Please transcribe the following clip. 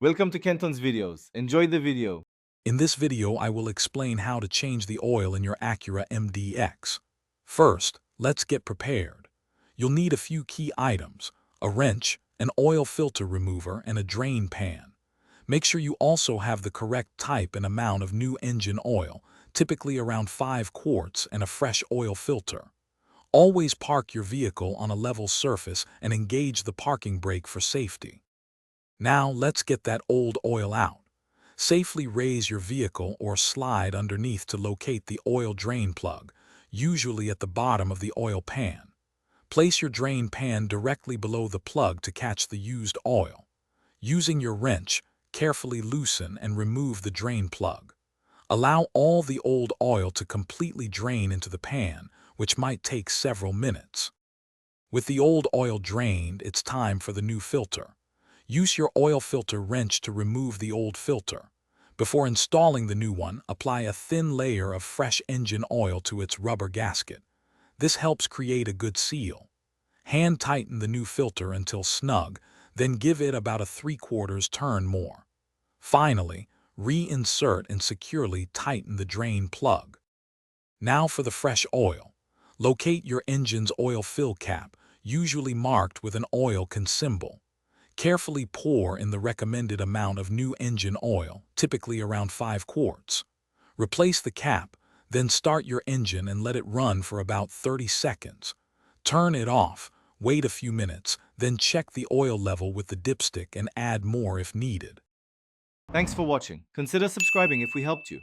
Welcome to Kenton's videos. Enjoy the video. In this video, I will explain how to change the oil in your Acura MDX. First, let's get prepared. You'll need a few key items: a wrench, an oil filter remover, and a drain pan. Make sure you also have the correct type and amount of new engine oil, typically around 5 quarts, and a fresh oil filter. Always park your vehicle on a level surface and engage the parking brake for safety. Now let's get that old oil out. Safely raise your vehicle or slide underneath to locate the oil drain plug, usually at the bottom of the oil pan. Place your drain pan directly below the plug to catch the used oil. Using your wrench, carefully loosen and remove the drain plug. Allow all the old oil to completely drain into the pan, which might take several minutes. With the old oil drained, it's time for the new filter. Use your oil filter wrench to remove the old filter. Before installing the new one, apply a thin layer of fresh engine oil to its rubber gasket. This helps create a good seal. Hand tighten the new filter until snug, then give it about a 3/4 turn more. Finally, reinsert and securely tighten the drain plug. Now for the fresh oil. Locate your engine's oil fill cap, usually marked with an oil can symbol. Carefully pour in the recommended amount of new engine oil, typically around 5 quarts. Replace the cap, then start your engine and let it run for about 30 seconds. Turn it off, wait a few minutes, then check the oil level with the dipstick and add more if needed. Thanks for watching. Consider subscribing if we helped you.